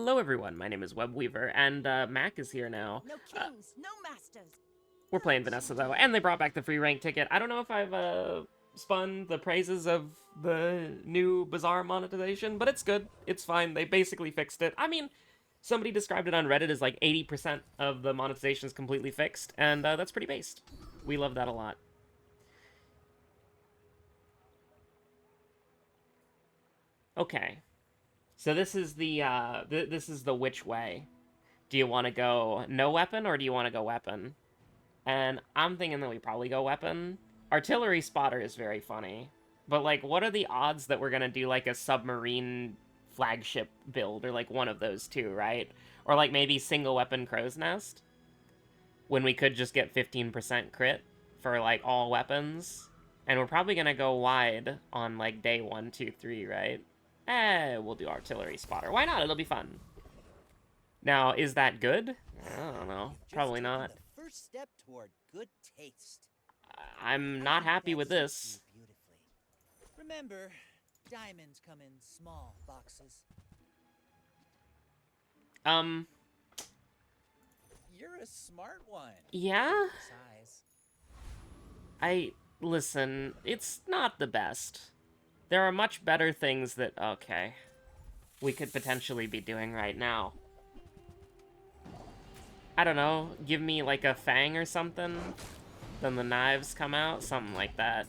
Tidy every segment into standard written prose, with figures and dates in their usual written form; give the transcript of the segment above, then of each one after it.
Hello everyone, my name is Webweaver, and Mac is here now. No kings, no masters. We're playing Vanessa though, and they brought back the free rank ticket. I don't know if I've spun the praises of the new Bazaar monetization, but it's good. It's fine. They basically fixed it. I mean, somebody described it on Reddit as like 80% of the monetization is completely fixed, and that's pretty based. We love that a lot. Okay. So this is the this is the which way. Do you want to go no weapon or do you want to go weapon? And I'm thinking that we probably go weapon. Artillery spotter is very funny. But like what are the odds that we're going to do like a submarine flagship build or like one of those two, right? Or like maybe single weapon crow's nest when we could just get 15% crit for like all weapons. And we're probably going to go wide on like day 1, 2, 3, right? We'll do artillery spotter. Why not? It'll be fun. Now, is that good? I don't know. Probably not. The first step toward good taste. I'm not happy with this. Remember, diamonds come in small boxes. You're a smart one. Yeah? Size. Listen, it's not the best. There are much better things that, okay, we could potentially be doing right now. I don't know, give me like a fang or something, then the knives come out, something like that.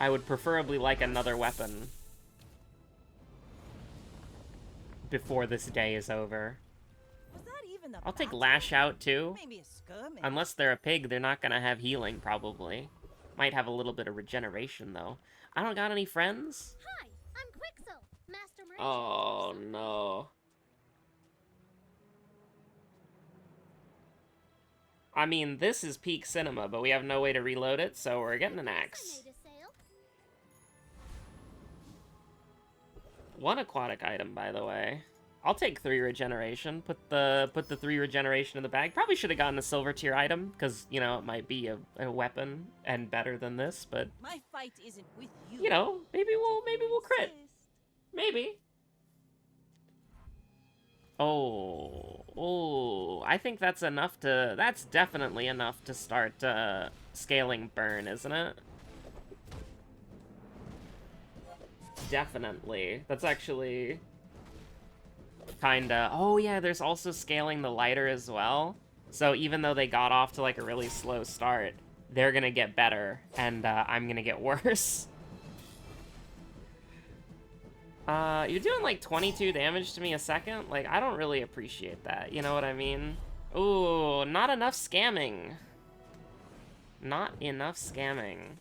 I would preferably like another weapon before this day is over. Was that even the I'll take battle? Lash Out too. Maybe a skirmish. Unless they're a pig, they're not gonna have healing, probably. Might have a little bit of regeneration, though. I don't got any friends? Hi, I'm Quixel, Master Merchant. Oh, no. I mean, this is peak cinema, but we have no way to reload it, so we're getting an axe. I made a sale. One aquatic item, by the way. I'll take 3 regeneration. Put the 3 regeneration in the bag. Probably should have gotten a silver tier item, because, you know, it might be a weapon and better than this, but... My fight isn't with you. You know, maybe we'll crit. Maybe. Oh, I think that's enough to... That's definitely enough to start scaling burn, isn't it? Definitely. That's actually... kinda... Oh yeah, there's also scaling the lighter as well. So even though they got off to like a really slow start, they're gonna get better, and I'm gonna get worse. You're doing like 22 damage to me a second? Like, I don't really appreciate that, you know what I mean? Ooh, not enough scamming. Not enough scamming.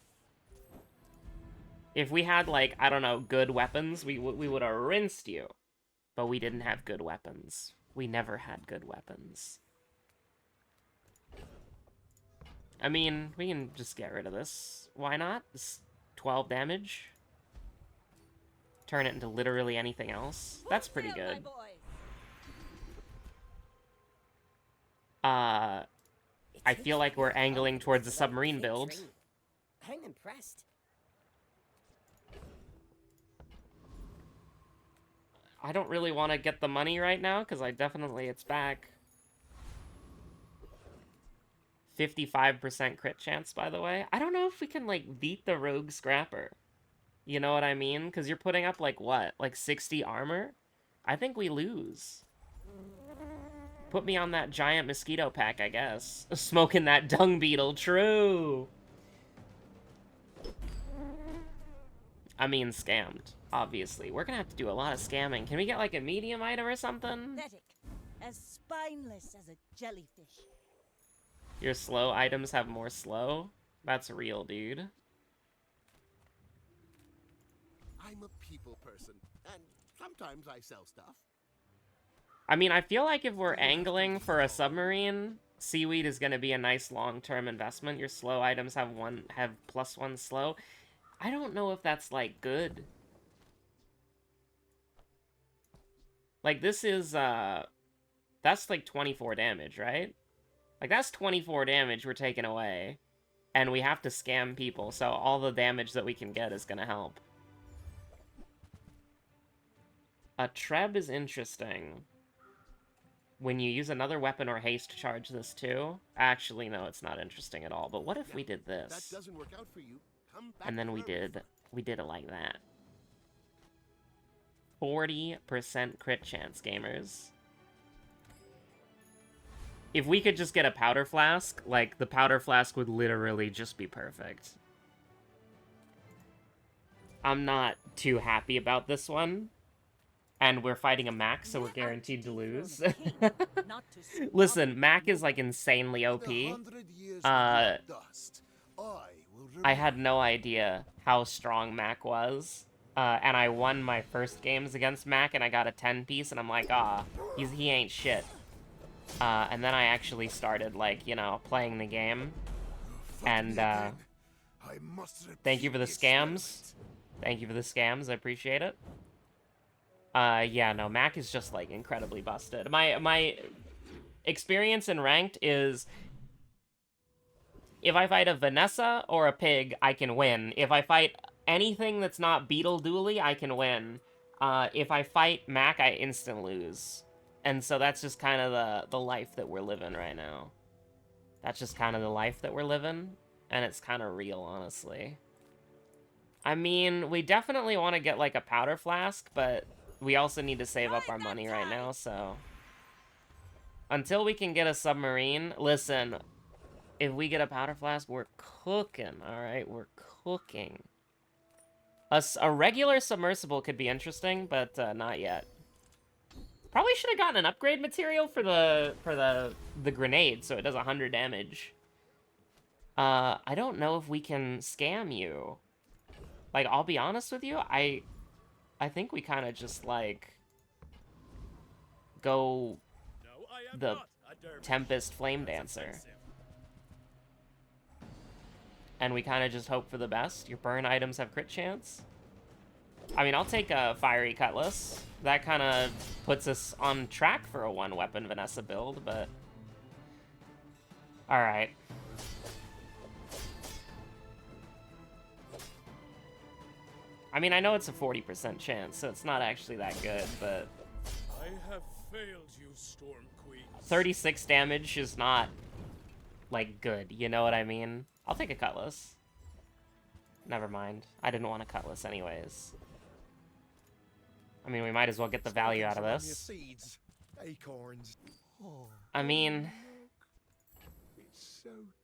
If we had, like, I don't know, good weapons, we would have rinsed you. But we didn't have good weapons. We never had good weapons. I mean, we can just get rid of this. Why not? It's 12 damage. Turn it into literally anything else. That's pretty good. I feel like we're angling towards a submarine build. I'm impressed. I don't really want to get the money right now, because it's back. 55% crit chance, by the way. I don't know if we can, like, beat the rogue scrapper. You know what I mean? Because you're putting up, like, what? Like, 60 armor? I think we lose. Put me on that giant mosquito pack, I guess. Smoking that dung beetle, true! I mean, scammed, obviously. We're gonna have to do a lot of scamming. Can we get, like, a medium item or something? Pathetic. As spineless as a jellyfish. Your slow items have more slow? That's real, dude. I'm a people person, and sometimes I sell stuff. I mean, I feel like if we're angling for a submarine, seaweed is gonna be a nice long-term investment. Your slow items have +1 slow. I don't know if that's, like, good. Like, this is, that's, like, 24 damage, right? Like, that's 24 damage we're taking away. And we have to scam people, so all the damage that we can get is gonna help. A Treb is interesting. When you use another weapon or haste charge this too? Actually, no, it's not interesting at all. But what if we did That this? doesn't work out for you. Come back And then to we Earth. did it like that. 40% crit chance, gamers. If we could just get a powder flask, like, the powder flask would literally just be perfect. I'm not too happy about this one. And we're fighting a Mac, so we're guaranteed to lose. Listen, Mac is, like, insanely OP. I had no idea how strong Mac was. And I won my first games against Mac, and I got a 10-piece, and I'm like, he ain't shit. And then I actually started, like, you know, playing the game. And, thank you for the scams. Thank you for the scams, I appreciate it. Yeah, no, Mac is just, like, incredibly busted. My experience in Ranked is, if I fight a Vanessa or a Pig, I can win. If I fight anything that's not Beetle Dooley, I can win. If I fight Mac, I instant lose. And so that's just kind of the life that we're living right now. That's just kind of the life that we're living, and it's kind of real, honestly. I mean, we definitely want to get, like, a powder flask, but we also need to save up our money right now, so... Until we can get a submarine, listen, if we get a powder flask, we're cooking, alright? We're cooking. A regular submersible could be interesting, but not yet. Probably should have gotten an upgrade material for the grenade, so it does 100 damage. I don't know if we can scam you. Like, I'll be honest with you, I think we kind of just, like, go the Tempest Flame Dancer. And we kind of just hope for the best. Your burn items have crit chance. I mean, I'll take a Fiery Cutlass. That kind of puts us on track for a one-weapon Vanessa build, but... Alright. I mean, I know it's a 40% chance, so it's not actually that good, but... I have failed you, Storm Queen. 36 damage is not, like, good, you know what I mean? I'll take a Cutlass. Never mind. I didn't want a Cutlass anyways. I mean, we might as well get the value out of this. I mean...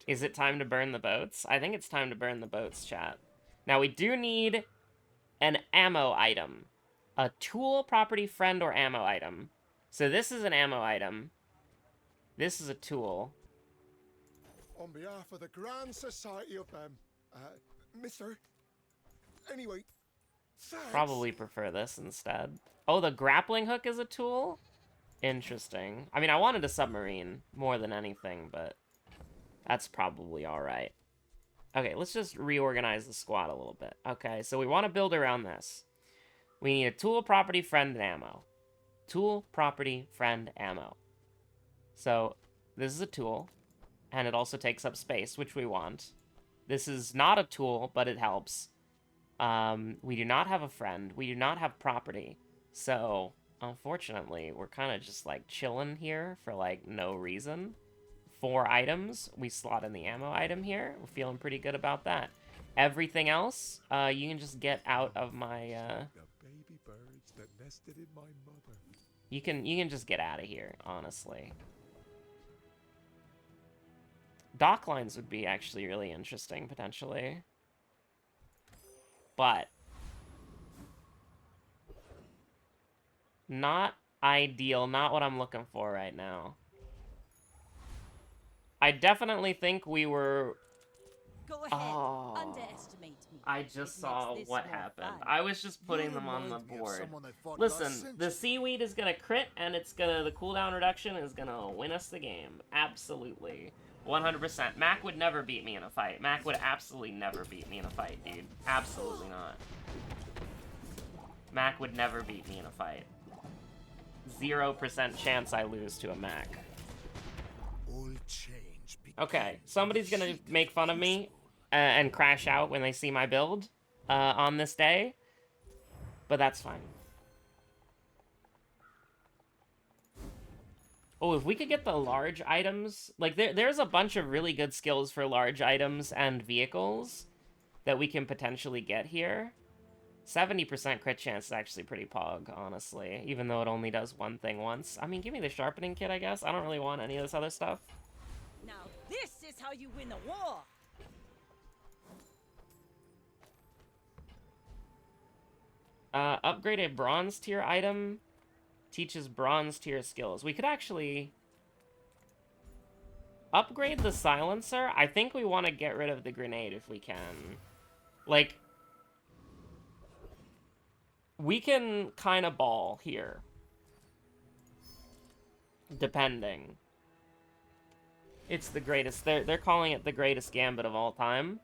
Is it time to burn the boats? I think it's time to burn the boats, chat. Now, we do need an ammo item. A tool, property, friend, or ammo item. So this is an ammo item. This is a tool. On behalf of the Grand Society of Mister. Anyway, thanks. Probably prefer this instead. Oh, the grappling hook is a tool? Interesting. I mean, I wanted a submarine more than anything, but that's probably alright. Okay, let's just reorganize the squad a little bit. Okay, so we want to build around this. We need a tool, property, friend, and ammo. Tool, property, friend, ammo. So, this is a tool, and it also takes up space, which we want. This is not a tool, but it helps. We do not have a friend. We do not have property. So, unfortunately, we're kind of just, like, chilling here for, like, no reason. 4 items. We slot in the ammo item here. We're feeling pretty good about that. Everything else, you can just get out of my, The baby birds that nested in my mother. You can just get out of here, honestly. Dock lines would be actually really interesting, potentially. But not ideal, not what I'm looking for right now. I definitely think we were... Go ahead. Oh. Underestimate me. I It just makes saw this what more happened. fun. I was just putting them on the board. Listen, the seaweed is gonna crit, and the cooldown reduction is gonna win us the game. Absolutely. 100%. Mac would never beat me in a fight. Mac would absolutely never beat me in a fight, dude. Absolutely not. Mac would never beat me in a fight. 0% chance I lose to a Mac. Okay, somebody's gonna make fun of me and crash out when they see my build on this day, but that's fine. Oh, if we could get the large items... Like, there's a bunch of really good skills for large items and vehicles that we can potentially get here. 70% crit chance is actually pretty pog, honestly. Even though it only does one thing once. I mean, give me the sharpening kit, I guess. I don't really want any of this other stuff. Now this is how you win a war. Upgrade a bronze tier item. Teaches bronze tier skills. We could actually... upgrade the silencer. I think we want to get rid of the grenade if we can. Like... we can kind of ball here. Depending. It's the greatest. They're calling it the greatest gambit of all time.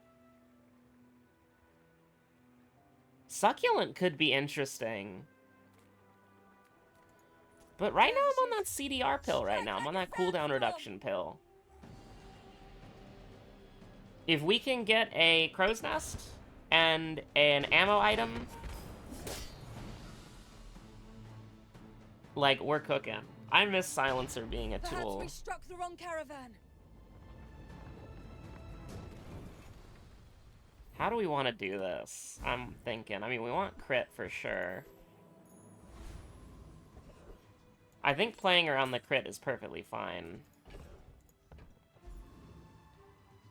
Succulent could be interesting. But right now I'm on that CDR pill right now. I'm on that cooldown reduction pill. If we can get a crow's nest and an ammo item, like, we're cooking. I miss silencer being a tool. Perhaps we struck the wrong caravan. How do we want to do this? I'm thinking. I mean, we want crit for sure. I think playing around the crit is perfectly fine.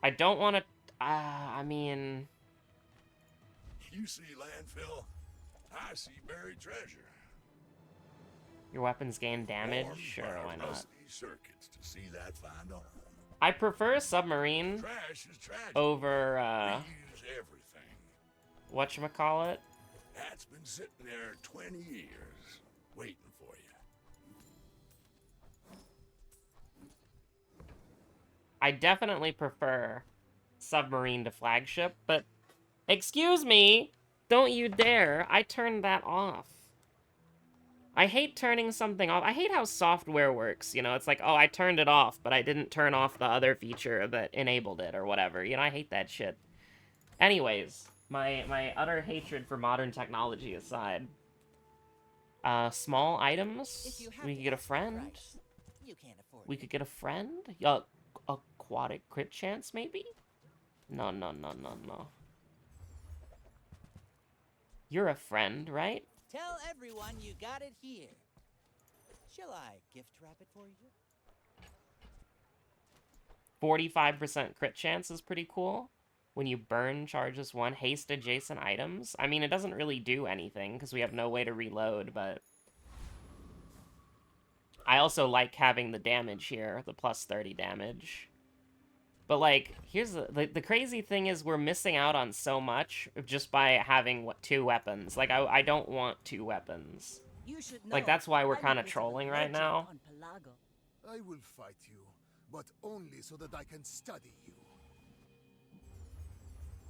I don't want to... I mean... You see landfill, I see buried treasure. Your weapons gain damage? Warmed Sure, by why not? rusty circuits to see that find a home. I prefer submarine Trash is tragic. over, Reuse everything. whatchamacallit. That's been sitting there 20 years, waiting for you. I definitely prefer submarine to flagship, but excuse me, don't you dare. I turned that off. I hate turning something off. I hate how software works, you know? It's like, oh, I turned it off, but I didn't turn off the other feature that enabled it or whatever. You know, I hate that shit. Anyways, my utter hatred for modern technology aside. Small items? We could get a friend? You can't afford We it. could get a friend? Aquatic crit chance, maybe? No. You're a friend, right? Tell everyone you got it here. Shall I gift wrap it for you? 45% crit chance is pretty cool. When you burn charges 1, haste adjacent items. I mean, it doesn't really do anything because we have no way to reload, but... I also like having the damage here, the plus 30 damage. But, like, here's the crazy thing is we're missing out on so much just by having, 2 weapons. Like, I don't want 2 weapons. You should know. Like, that's why we're I kind of was a trolling right legend now. on Pelago. I will fight you, but only so that I can study you.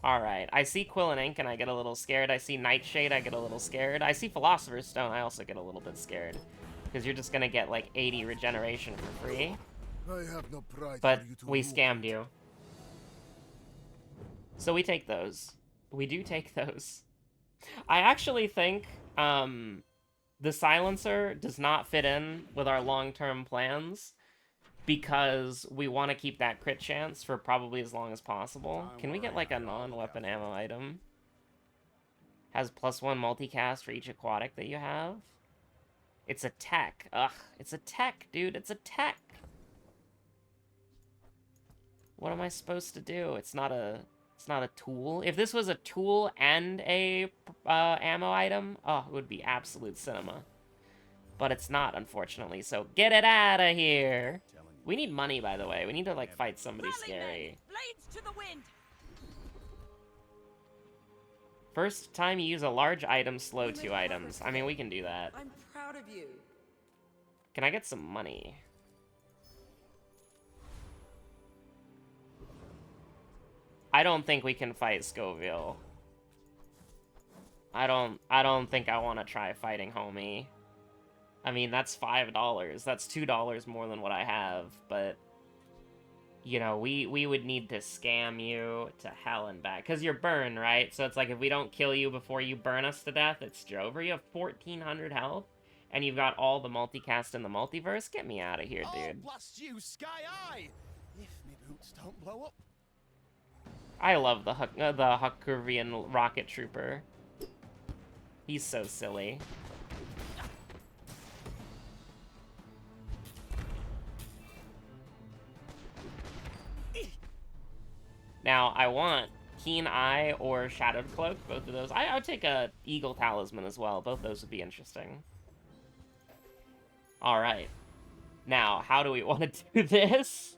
Alright, I see Quill and Ink and I get a little scared. I see Nightshade, I get a little scared. I see Philosopher's Stone, I also get a little bit scared. Because you're just gonna get, like, 80 regeneration for free. I have no pride But for you to we rule. scammed you. So we take those. We do take those. I actually think the silencer does not fit in with our long-term plans because we want to keep that crit chance for probably as long as possible. Can we get like a non-weapon ammo item? Has +1 multicast for each aquatic that you have? It's a tech. Ugh, it's a tech, dude. It's a tech. What am I supposed to do? It's not a tool. If this was a tool and a ammo item, oh, it would be absolute cinema. But it's not, unfortunately, so get it out of here. We need money, by the way. We need to, like, fight somebody Rally scary. men, blades to the wind. First time you use a large item, slow 2 items. I mean, we can do that. I'm proud of you. Can I get some money? I don't think we can fight Scoville. I don't think I want to try fighting homie. I mean, that's $5. That's $2 more than what I have, but... You know, we would need to scam you to hell and back. Because you're burned, right? So it's like, if we don't kill you before you burn us to death, it's over. You have 1,400 health. and you've got all the multicast in the multiverse, get me out of here, Oh, dude. blast you, Sky Eye! If me boots don't blow up. I love the Huckerian rocket trooper. He's so silly. Now, I want Keen Eye or Shadowed Cloak, both of those. I would take a Eagle Talisman as well. Both those would be interesting. Alright. Now, how do we want to do this?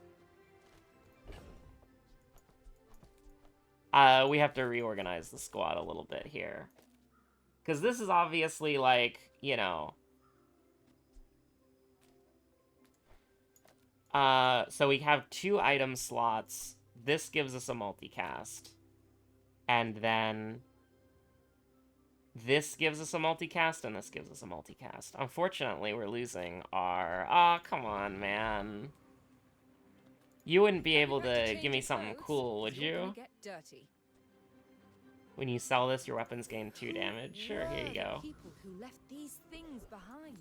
We have to reorganize the squad a little bit here. Because this is obviously, like, you know... so we have 2 item slots. This gives us a multicast. And then... this gives us a multicast, and this gives us a multicast. Unfortunately, we're losing our... Aw, come on, man. You wouldn't be able to give me something cool, would you? Get dirty. When you sell this, your weapons gain 2 damage. Sure, here you go. People who left these things behind.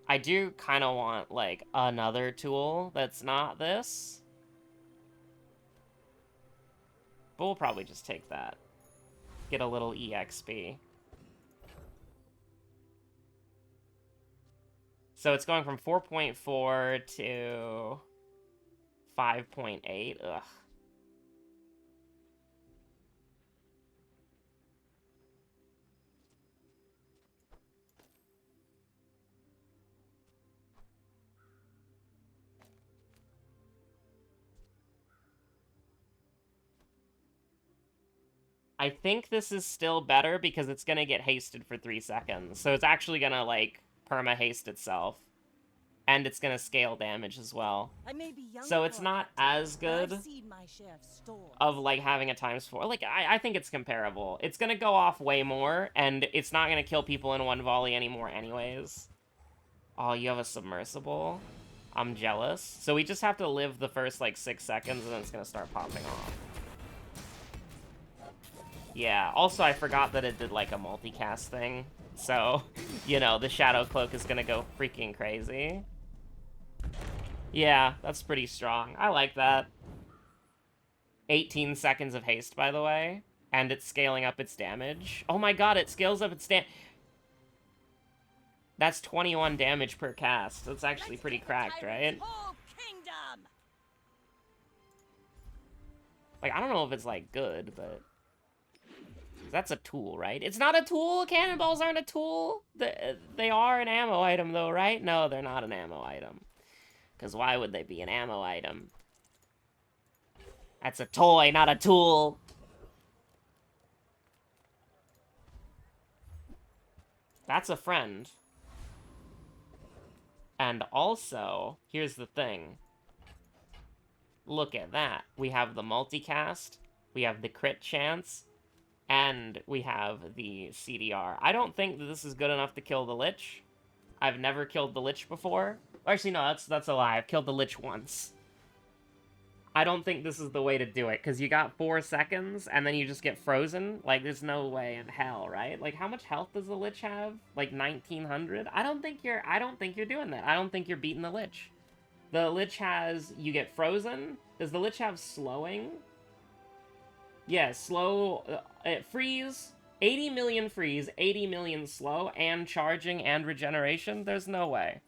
I do kind of want, like, another tool that's not this. But we'll probably just take that. Get a little EXP. So it's going from 4.4 to 5.8. Ugh. I think this is still better because it's going to get hasted for 3 seconds. So it's actually going to, like, perma-haste itself. And it's going to scale damage as well. I may be young So it's for not it, as but I've good seen my share of storms. of, like, having a ×4. Like, I think it's comparable. It's going to go off way more, and it's not going to kill people in one volley anymore anyways. Oh, you have a submersible? I'm jealous. So we just have to live the first, like, 6 seconds, and then it's going to start popping off. Yeah, also I forgot that it did, like, a multicast thing. So, you know, the Shadow Cloak is gonna go freaking crazy. Yeah, that's pretty strong. I like that. 18 seconds of haste, by the way. And it's scaling up its damage. Oh my god, it scales up its That's 21 damage per cast. That's actually pretty cracked, right? Whole kingdom! Like, I don't know if it's, like, good, but... that's a tool, right? It's not a tool? Cannonballs aren't a tool? They are an ammo item, though, right? No, they're not an ammo item. Because why would they be an ammo item? That's a toy, not a tool. That's a friend. And also, here's the thing. Look at that. We have the multicast. We have the crit chance. And we have the CDR. I don't think that this is good enough to kill the Lich. I've never killed the Lich before. Actually, no, that's a lie. I've killed the Lich once. I don't think this is the way to do it, because you got 4 seconds, and then you just get frozen. Like, there's no way in hell, right? Like, how much health does the Lich have? Like, 1900? I don't think you're doing that. I don't think you're beating the Lich. The Lich has... you get frozen. Does the Lich have slowing? Yeah, slow... freeze, 80 million freeze, 80 million slow, and charging and regeneration? There's no way.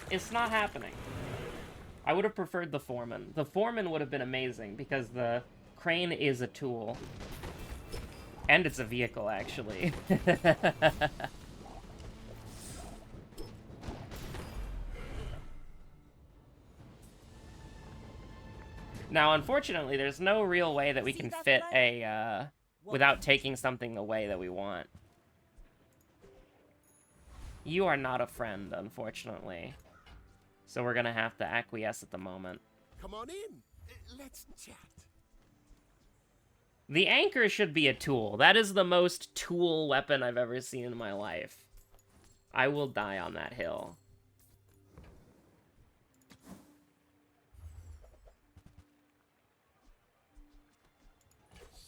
It's not happening. I would have preferred the Foreman. The Foreman would have been amazing, because the Crane is a tool. And it's a vehicle, actually. Now, unfortunately, there's no real way that we can fit a, without taking something the way that we want. You are not a friend, unfortunately. So we're gonna have to acquiesce at the moment. Come on in. Let's chat. The anchor should be a tool. That is the most tool weapon I've ever seen in my life. I will die on that hill.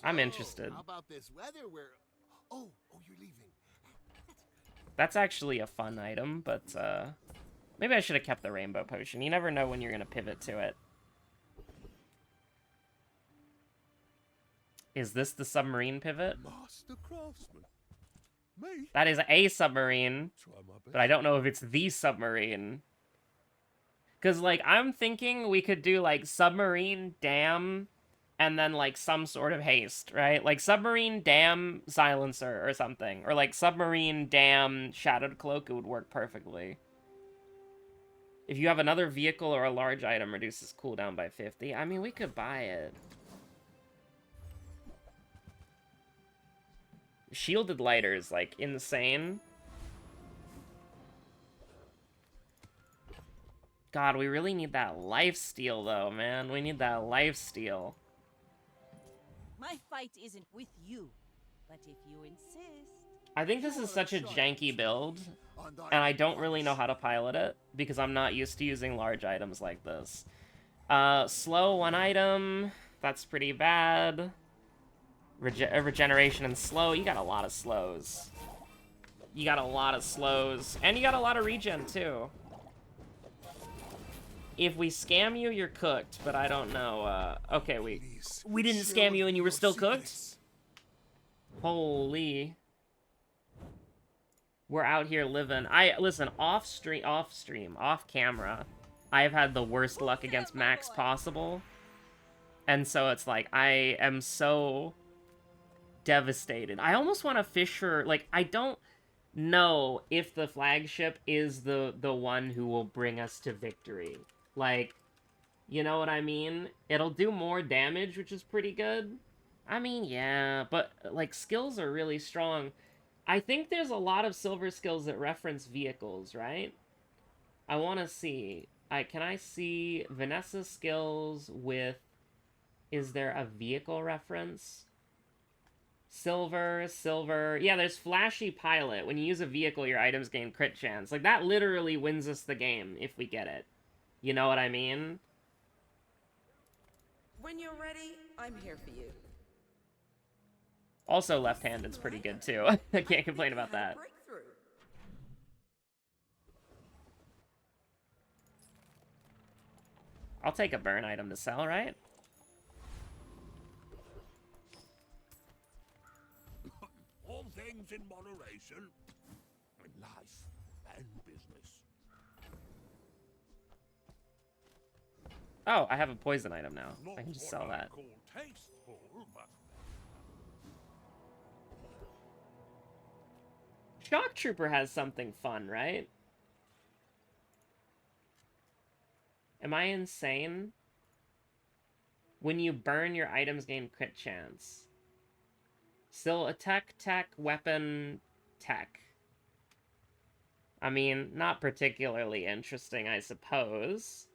I'm So, interested. How about this weather where... Oh, you're leaving. That's actually a fun item, but maybe I should have kept the rainbow potion. You never know when you're gonna pivot to it. Is this the submarine pivot? Master craftsman. Me? That is a submarine, Try my best. but I don't know if it's the submarine. Because, like, I'm thinking we could do, like, submarine, dam, and then, like, some sort of haste, right? Like, submarine, dam, silencer, or something. Or, like, submarine, dam, shadowed cloak, it would work perfectly. If you have another vehicle or a large item, reduces cooldown by 50. I mean, we could buy it. Shielded lighter is, like, insane. God, we really need that lifesteal, though, man. We need that lifesteal. My fight isn't with you, but if you insist... I think this is such a janky build, and I don't really know how to pilot it, because I'm not used to using large items like this. Slow one item. That's pretty bad. Regeneration and slow. You got a lot of slows. You got a lot of slows. And you got a lot of regen, too. If we scam you, you're cooked, but I don't know. Okay, we didn't scam you and you were still cooked? Holy. We're out here living. Listen, off camera, I have had the worst luck against Max possible. And so it's like, I am so devastated. I almost want to fish for, like, I don't know if the flagship is the one who will bring us to victory. Like, you know what I mean? It'll do more damage, which is pretty good. I mean, yeah, but, like, skills are really strong. I think there's a lot of silver skills that reference vehicles, right? I want to see. Can I see Vanessa's skills with... Is there a vehicle reference? Silver. Yeah, there's flashy pilot. When you use a vehicle, your items gain crit chance. Like, that literally wins us the game if we get it. You know what I mean? When you're ready, I'm here for you. Also, left-handed's pretty good, too. I can't complain about that. Breakthrough. I'll take a burn item to sell, right? All things in moderation. In life and business. Oh, I have a poison item now. Not I can just what sell I that. call tasteful, but Shock Trooper has something fun, right? Am I insane? When you burn, your items gain crit chance. Still attack, tech, weapon, tech. I mean, not particularly interesting, I suppose.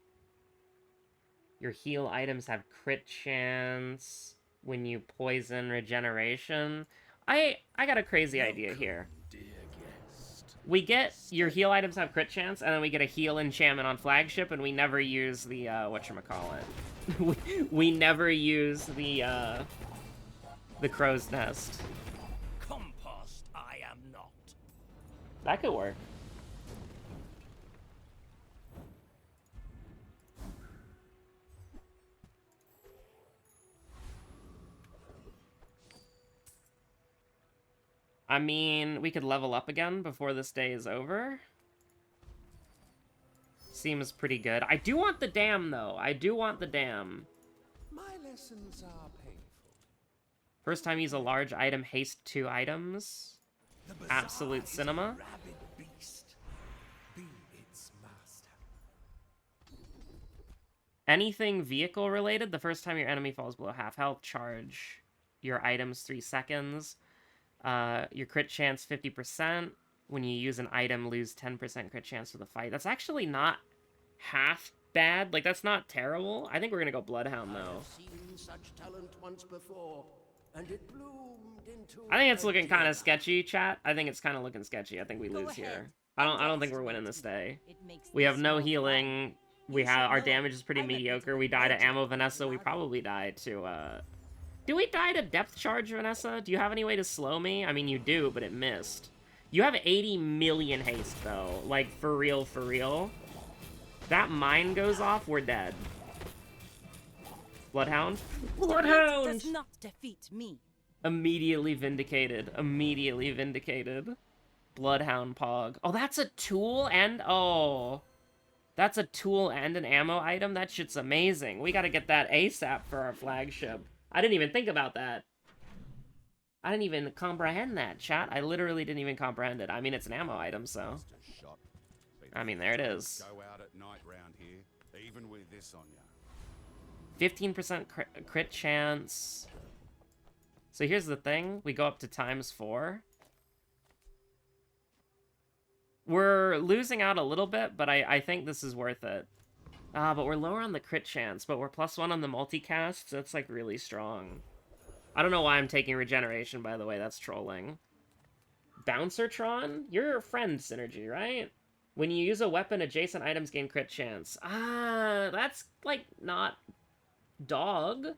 Your heal items have crit chance. When you poison, regeneration. I got a crazy idea here. We get your heal items have crit chance, and then we get a heal enchantment on flagship, and we never use the whatchamacallit. we never use the crow's nest. Compost I am not. That could work. I mean, we could level up again before this day is over. Seems pretty good. I do want the dam, though. I do want the dam. my lessons are painful. First time use a large item, haste 2 items. The Bazaar Absolute is a cinema. rabid beast. Be its master. Anything vehicle related, the first time your enemy falls below half health, charge your items 3 seconds. Your crit chance 50%. When you use an item, lose 10% crit chance for the fight. That's actually not half bad. Like, that's not terrible. I think we're gonna go Bloodhound, though. I've seen such talent once before, and it bloomed into... I think it's looking kind idea. of sketchy, chat. I think it's kind of looking sketchy. I think we Go lose ahead. here. I don't think we're winning this day. It makes We have this no more healing. We You have should our know. damage is pretty I represent mediocre. We die to Belgium. Ammo Vanessa. We Loud. probably die to Do we die to depth charge, Vanessa? Do you have any way to slow me? I mean, you do, but it missed. You have 80 million haste, though. Like, for real, for real. That mine goes off, we're dead. Bloodhound? Bloodhound! Does not defeat me. Immediately vindicated. Immediately vindicated. Bloodhound Pog. Oh, that's a tool and... Oh. That's a tool and an ammo item? That shit's amazing. We gotta get that ASAP for our flagship. I didn't even think about that. I didn't even comprehend that, chat. I literally didn't even comprehend it. I mean, it's an ammo item, so... I mean, there it is. Go out at night round here, even with this on ya. 15% crit chance. So here's the thing. We go up to ×4. We're losing out a little bit, but I think this is worth it. But we're lower on the crit chance, but we're +1 on the multicast, so it's, like, really strong. I don't know why I'm taking regeneration, by the way. That's trolling. Bouncertron? You're a friend, Synergy, right? When you use a weapon, adjacent items gain crit chance. Ah, that's, like, not... dog.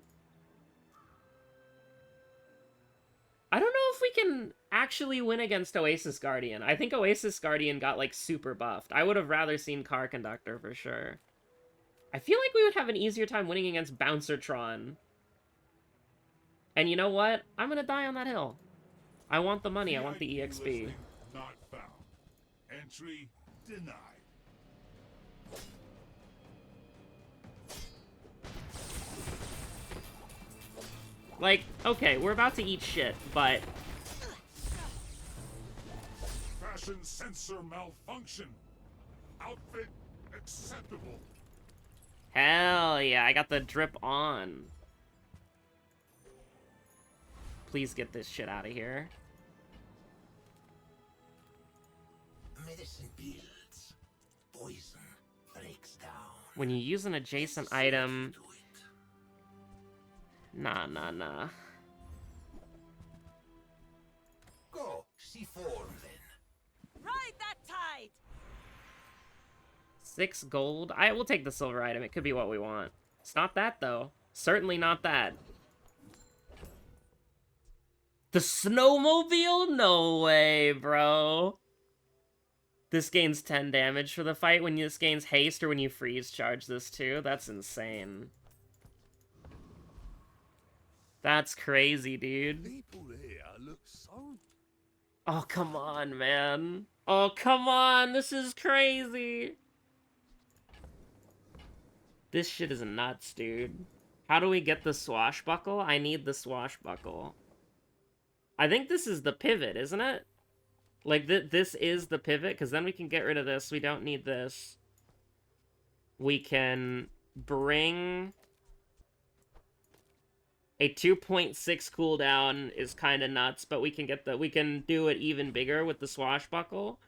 I don't know if we can actually win against Oasis Guardian. I think Oasis Guardian got, like, super buffed. I would have rather seen Car Conductor for sure. I feel like we would have an easier time winning against Bouncertron. And you know what? I'm gonna die on that hill. I want the money. I want the EXP. Not found. Entry denied. Like, okay, we're about to eat shit, but... Fashion sensor malfunction. Outfit acceptable. Hell yeah, I got the drip on. Please get this shit out of here. Medicine builds. Poison breaks down. When you use an adjacent item... Nah. Go, C4 then. Ride that tide! 6 gold. I will take the silver item. It could be what we want. It's not that, though. Certainly not that. The snowmobile? No way, bro. This gains 10 damage for the fight when this gains haste or when you freeze charge this too. That's insane. That's crazy, dude. People here look so... Oh, come on, man. Oh, come on. This is crazy. This shit is nuts, dude. How do we get the swashbuckle? I need the swashbuckle. I think this is the pivot, isn't it? Like, this is the pivot, because then we can get rid of this. We don't need this. We can bring... A 2.6 cooldown is kind of nuts, but we can get we can do it even bigger with the swashbuckle.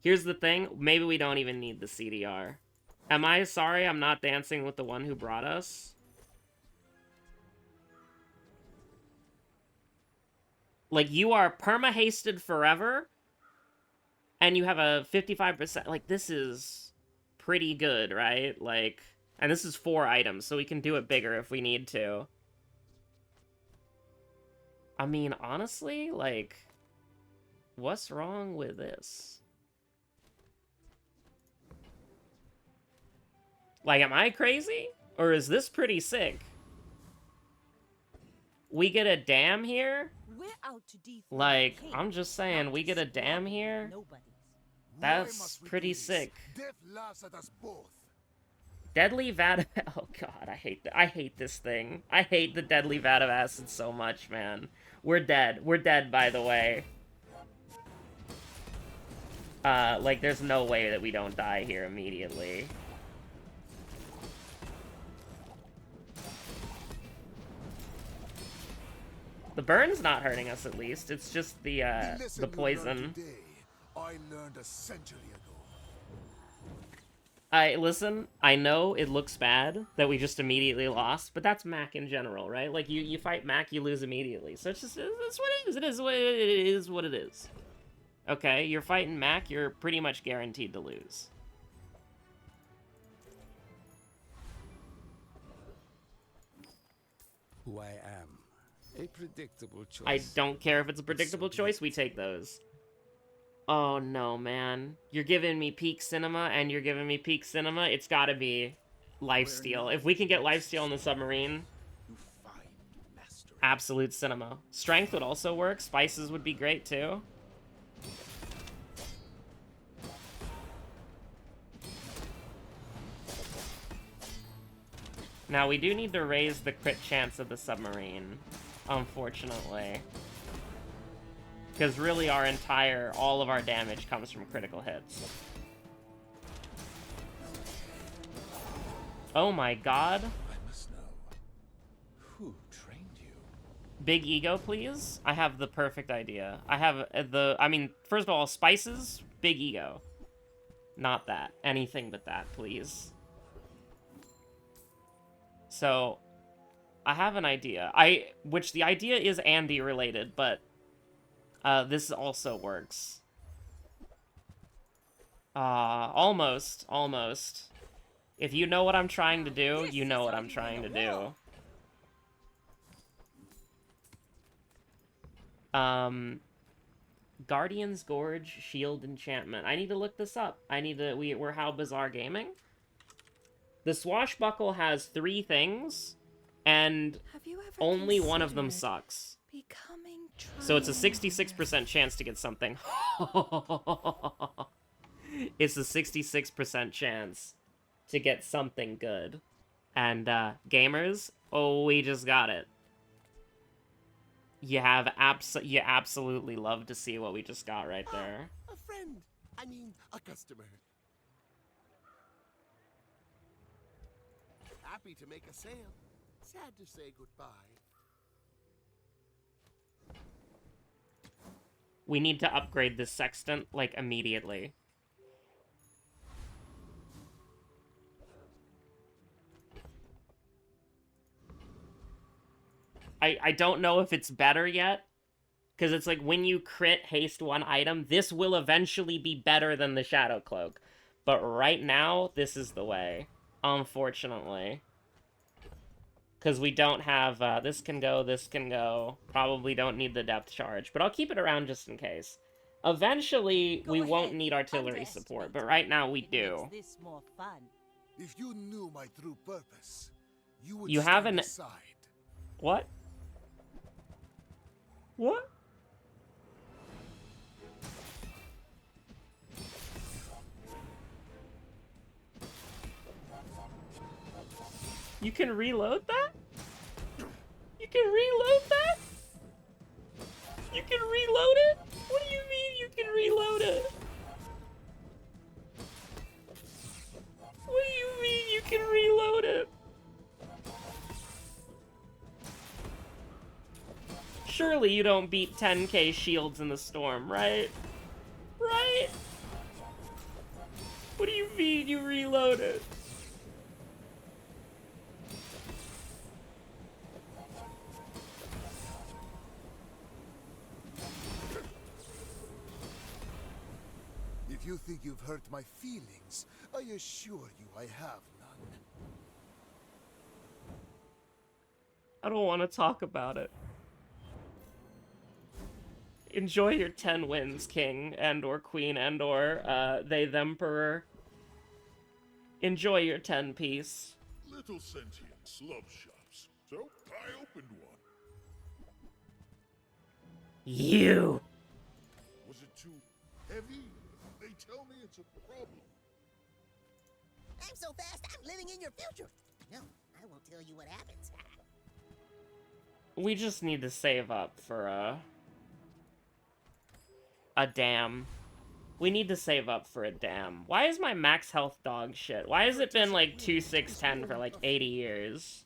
Here's the thing, maybe we don't even need the CDR. Am I sorry I'm not dancing with the one who brought us? Like, you are perma-hasted forever, and you have a 55%, like, this is pretty good, right? Like, and this is 4 items, so we can do it bigger if we need to. I mean, honestly, like, what's wrong with this? Like, am I crazy? Or is this pretty sick? We get a dam here? We're out to defend Like, the king, I'm just saying, not we to get a slaughter dam here? nobodies. Why That's must we pretty do this? sick. Death laughs at us both. Deadly vat of... Oh god, I hate this thing. I hate the deadly vat of acid so much, man. We're dead. We're dead, by the way. Like, there's no way that we don't die here immediately. The burn's not hurting us, at least. It's just the lesson you learned poison. today, I learned a century ago. Listen, I know it looks bad that we just immediately lost, but that's Mac in general, right? Like, you fight Mac, you lose immediately. So it's just, it's what it is. It is what it is. Okay, you're fighting Mac, you're pretty much guaranteed to lose. Who I am A predictable choice. I don't care if it's a predictable choice, we take those. Oh no, man. You're giving me peak cinema and you're giving me peak cinema. It's gotta be lifesteal. If we can get lifesteal in the submarine, You find mastery. absolute cinema. Strength would also work. Spices would be great too. Now we do need to raise the crit chance of the submarine, unfortunately. Because really all of our damage comes from critical hits. Oh my god. I must know who trained you. Big ego, please? I have the perfect idea. I have first of all, spices, big ego. Not that. Anything but that, please. So, I have an idea. Which the idea is Andy related, but this also works. Almost. If you know what I'm trying to do, you know what I'm trying to do. Guardian's Gorge Shield Enchantment. I need to look this up. We're how Bazaar Gaming? The Swashbuckle has 3 things, and Have you ever only one of them considered sucks. becoming So it's a 66% chance to get something. It's a 66% chance to get something good. And, gamers, oh, we just got it. You absolutely love to see what we just got right there. A friend. I mean, a customer. Happy to make a sale. Sad to say goodbye. We need to upgrade this sextant, like, immediately. I don't know if it's better yet, because it's like when you crit haste one item, this will eventually be better than the Shadow Cloak. But right now, this is the way, unfortunately. Because we don't have, this can go, probably don't need the depth charge, but I'll keep it around just in case. Eventually, we won't need artillery support, but right now we do. Makes this more fun. If you knew my true purpose, you would You have stand an- aside. What? What? You can reload that? You can reload that? You can reload it? What do you mean you can reload it? What do you mean you can reload it? Surely you don't beat 10k shields in the storm, right? Right? What do you mean you reload it? If you think you've hurt my feelings, I assure you I have none. I don't want to talk about it. Enjoy your 10 wins, king and/or queen and/or they themperor. Enjoy your 10 piece. Little sentience love shops, so I opened one. You. Was it too heavy? They tell me it's a problem. I'm so fast, I'm living in your future. No, I won't tell you what happens. We just need to save up for a dam. We need to save up for a dam. Why is my max health dog shit? Why has it been like 2, 6, 10 for like 80 years?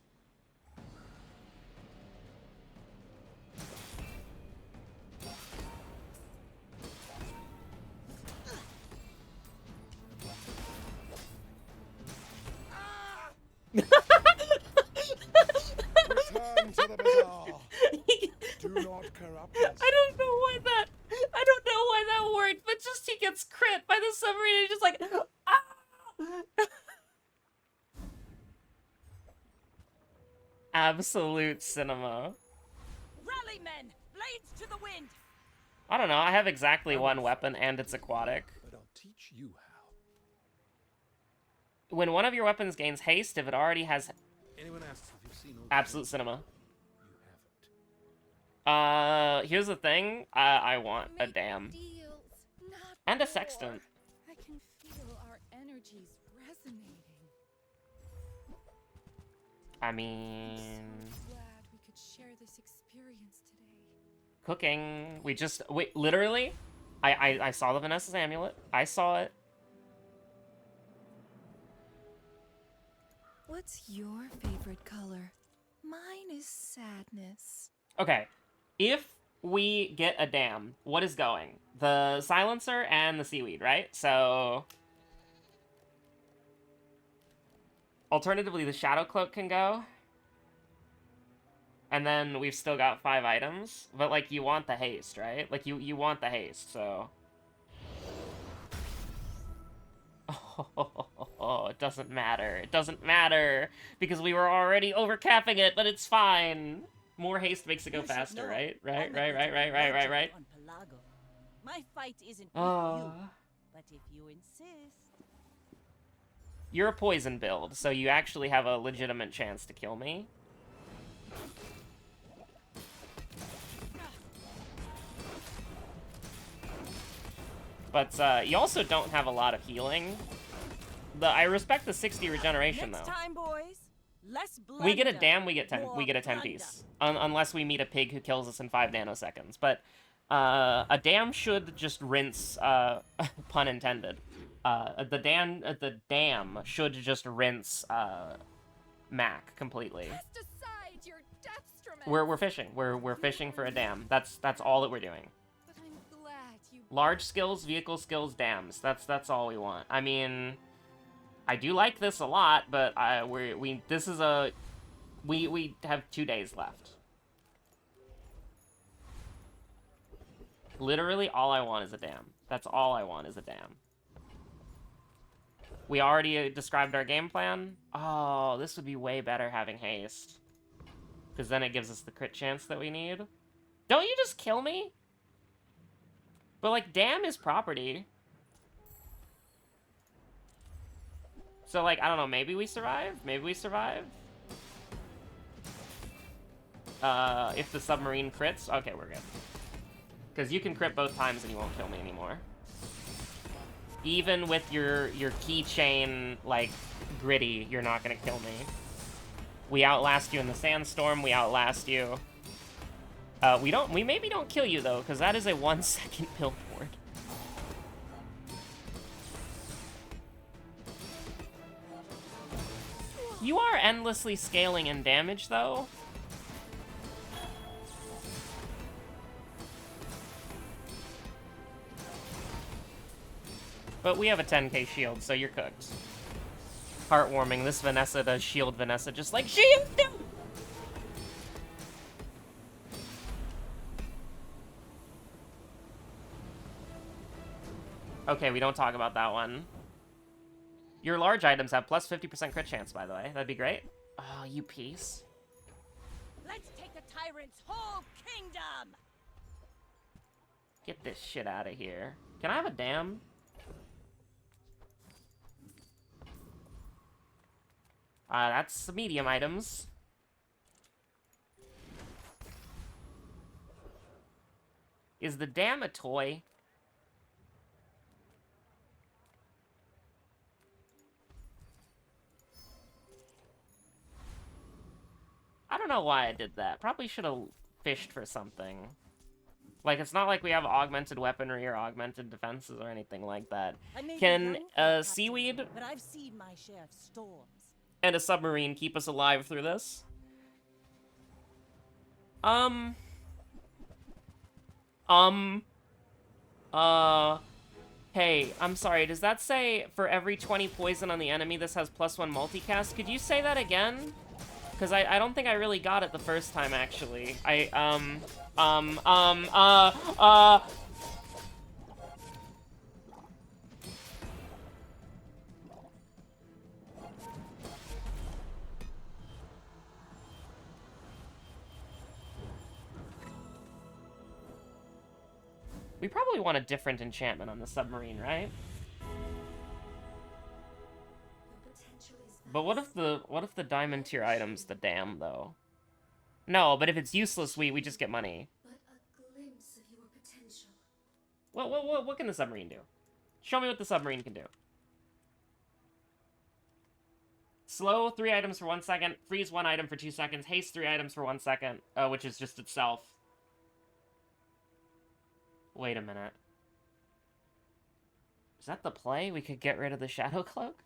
Return to the bazaar. Do not corrupt us. I don't know why that worked, but just he gets crit by the submarine and just like, ah! Absolute cinema. Quickly, men! Blades to the wind! I don't know, I have exactly one weapon and it's aquatic. But I'll teach you how. When one of your weapons gains haste, if it already has Anyone asks if you've seen old absolute James, cinema. you haven't. Here's the thing. I want a Make dam. deals, not And a war. sextant. I can feel our energies resonating. I mean... So glad we could share this experience today. Cooking. Wait, literally? I saw the Vanessa's amulet. I saw it. What's your favorite color? Mine is sadness. Okay. If we get a dam, what is going? The silencer and the seaweed, right? So... Alternatively, the shadow cloak can go. And then we've still got 5 items. But, like, you want the haste, right? Like, you want the haste, so... Oh, it doesn't matter. It doesn't matter. Because we were already overcapping it, but it's fine. More haste makes it go You should faster, know. right? I'm Right. the legend on Pelago. My fight isn't with you, but if you insist... You're a poison build, so you actually have a legitimate chance to kill me. But you also don't have a lot of healing. I respect the 60 regeneration Next though. time, boys, less blunder. We get a dam, we get 10 more 10 blunder. piece. Unless we meet a pig who kills us in 5 nanoseconds. But a dam should just rinse pun intended. The dam should just rinse Mac completely. Cast aside your deathstruments. We're fishing. We're fishing for a dam. That's all that we're doing. But I'm glad you. Large skills, vehicle skills, dams. That's all we want. I mean, I do like this a lot, but we have 2 days left. Literally, all I want is a dam. That's all I want is a dam. We already described our game plan. Oh, this would be way better having haste. Because then it gives us the crit chance that we need. Don't you just kill me? But, like, dam is property. So, like, I don't know, maybe we survive? Maybe we survive? If the submarine crits? Okay, we're good. Because you can crit both times and you won't kill me anymore. Even with your keychain, like, gritty, you're not gonna kill me. We outlast you in the sandstorm, we outlast you. We maybe don't kill you, though, because that is a 1-second billboard. You are endlessly scaling in damage, though. But we have a 10k shield, so you're cooked. Heartwarming, this Vanessa does shield Vanessa just like shield him! Okay, we don't talk about that one. Your large items have plus 50% crit chance, by the way. That'd be great. Oh, you piece. Let's take the tyrant's whole kingdom! Get this shit out of here. Can I have a dam? That's the medium items. Is the dam a toy? I don't know why I did that. Probably should have fished for something. Like, it's not like we have augmented weaponry or augmented defenses or anything like that. I may be Can young, Captain, seaweed but I've seen my share of storms. and a submarine keep us alive through this? Hey, I'm sorry, does that say for every 20 poison on the enemy, this has +1 multicast? Could you say that again? Because I don't think I really got it the first time, actually. We probably want a different enchantment on the submarine, right? But what if the diamond tier item's the dam, though? No, but if it's useless, we just get money. What can the submarine do? Show me what the submarine can do. Slow 3 items for 1 second, freeze 1 item for 2 seconds, haste 3 items for 1 second, which is just itself. Wait a minute. Is that the play? We could get rid of the Shadow Cloak?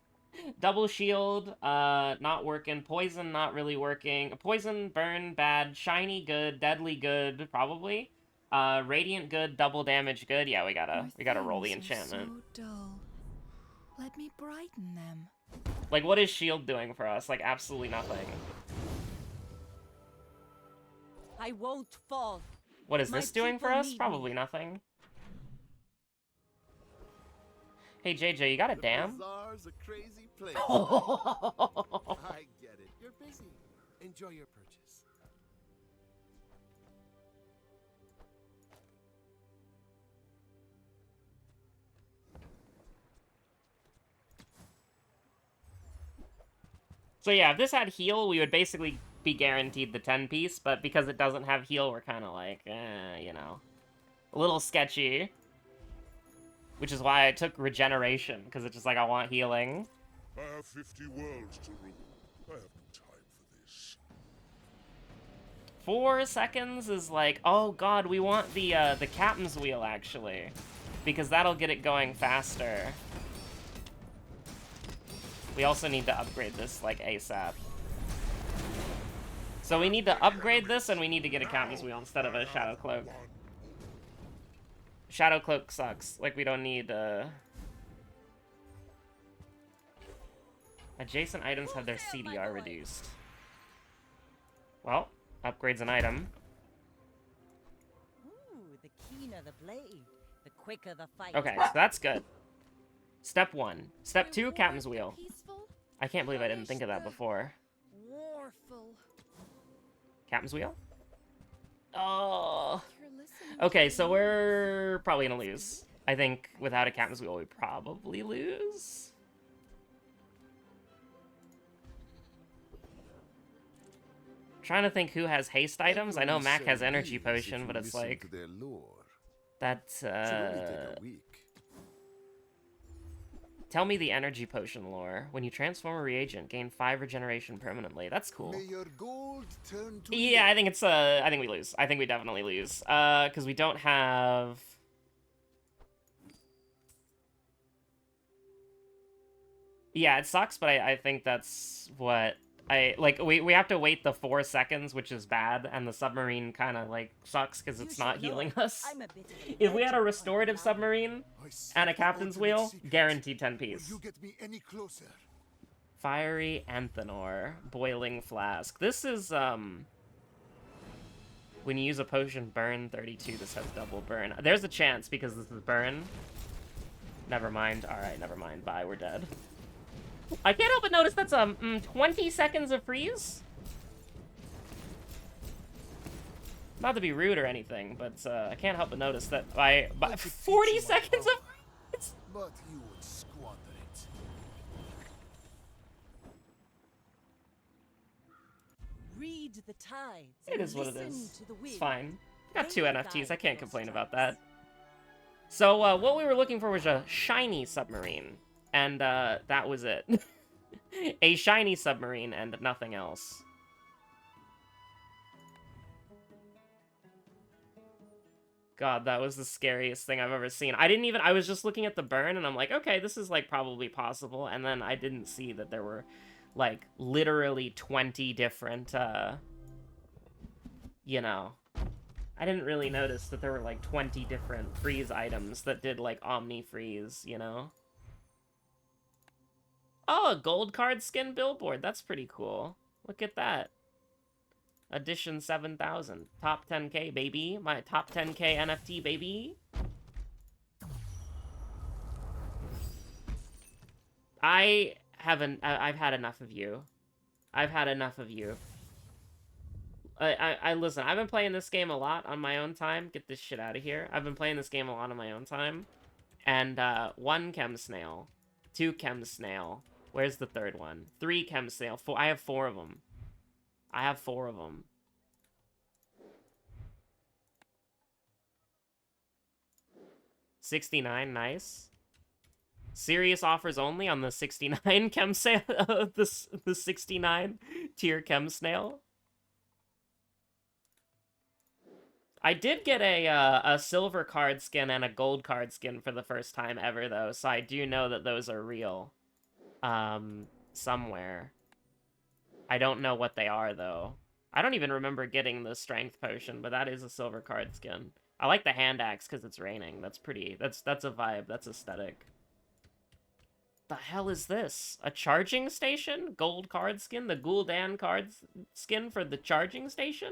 Double shield, not working. Poison, not really working. Poison, burn, bad. Shiny, good. Deadly, good, probably. Radiant, good. Double damage, good. Yeah, we gotta roll the enchantment. So dull. Let me brighten them. Like, what is shield doing for us? Like, absolutely nothing. I won't fall. What is My this doing for people us? need Probably me. nothing. Hey, JJ, you got a dam? Bazaar's a crazy place. Oh, I get it. You're busy. Enjoy your purchase. So yeah, if this had heal, we would basically be guaranteed the 10 piece, but because it doesn't have heal, we're kind of like, you know, a little sketchy. Which is why I took regeneration, because it's just like, I want healing. I have 50 worlds to rule. I have no time for this. 4 seconds is like, oh god, we want the captain's wheel, actually. Because that'll get it going faster. We also need to upgrade this, like, ASAP. So we need to upgrade this, and we need to get a captain's wheel instead of a Shadow Cloak. Shadow Cloak sucks. Like, we don't need, Adjacent items have their CDR reduced. Well, upgrades an item. Ooh, the keener the blade, the quicker the fight. Okay, so that's good. Step 1. Step 2, captain's wheel. Peaceful. I can't believe I didn't think of that before. Warful. Captain's wheel? Oh. You're listening Okay, to so me. we're probably gonna lose. I think without a captain's wheel, we probably lose. Trying to think who has haste items. I know Mac has energy potion, but it's like Their lore. that's Should only take a week. Tell me the energy potion lore. When you transform a reagent, gain 5 regeneration permanently. That's cool. May your gold turn to Yeah, I think it's I think we lose. I think we definitely lose. Because we don't have. Yeah, it sucks, but I think that's what like. We have to wait the 4 seconds, which is bad, and the submarine kind of like sucks because it's not healing us. I'm a bit of an If we had a urgent restorative one. submarine I seek and a the captain's ultimate wheel, secret. guaranteed 10 Will piece. you get me any closer? Fiery Anthenor, boiling flask. This is when you use a potion, burn 32. This has double burn. There's a chance because this is burn. Never mind. All right, never mind. Bye. We're dead. I can't help but notice that's 20 seconds of freeze. Not to be rude or anything, but I can't help but notice that by 40 seconds of. But you would squander it. Read the tides. It is what it listen is. to the wind. It's fine. Got 2 They NFTs. I guide can't your complain about strikes. that. So what we were looking for was a shiny submarine, and that was it. A shiny submarine and nothing else. God, that was the scariest thing I've ever seen. I was just looking at the burn, and I'm like, okay, this is, like, probably possible, and then I didn't see that there were, like, literally 20 different, you know... I didn't really notice that there were, like, 20 different freeze items that did, like, omni-freeze, you know? Oh, a gold card skin billboard. That's pretty cool. Look at that. Edition 7000. Top 10k, baby. My top 10k NFT, baby. I've had enough of you. I've had enough of you. listen, I've been playing this game a lot on my own time. Get this shit out of here. I've been playing this game a lot on my own time. And, 1 chem snail. 2 chem snail. Where's the third one? 3 chem snail. I have 4 of them. I have 4 of them. $69, nice. Serious offers only on the 69 chem snail, the 69 tier chem snail. I did get a silver card skin and a gold card skin for the first time ever, though, so I do know that those are real. Somewhere. I don't know what they are, though. I don't even remember getting the strength potion, but that is a silver card skin. I like the hand axe because it's raining. That's pretty. That's a vibe. That's aesthetic. The hell is this? A charging station? Gold card skin? The Gul'dan card skin for the charging station?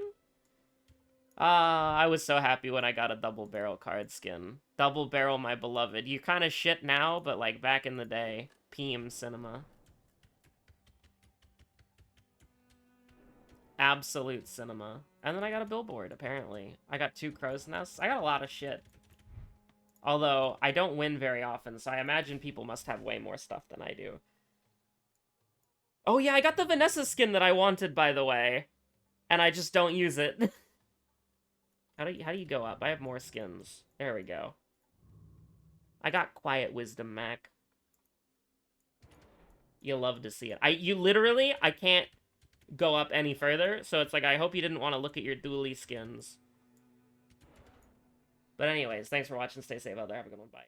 I was so happy when I got a double barrel card skin. Double barrel, my beloved. You kind of shit now, but like back in the day. PM cinema. Absolute cinema. And then I got a billboard, apparently. I got 2 crow's nests. I got a lot of shit. Although, I don't win very often, so I imagine people must have way more stuff than I do. Oh yeah, I got the Vanessa skin that I wanted, by the way. And I just don't use it. How do you go up? I have more skins. There we go. I got Quiet Wisdom Mac. You'll love to see it. I can't go up any further, so it's like, I hope you didn't want to look at your dually skins. But anyways, thanks for watching. Stay safe out there. Have a good one. Bye.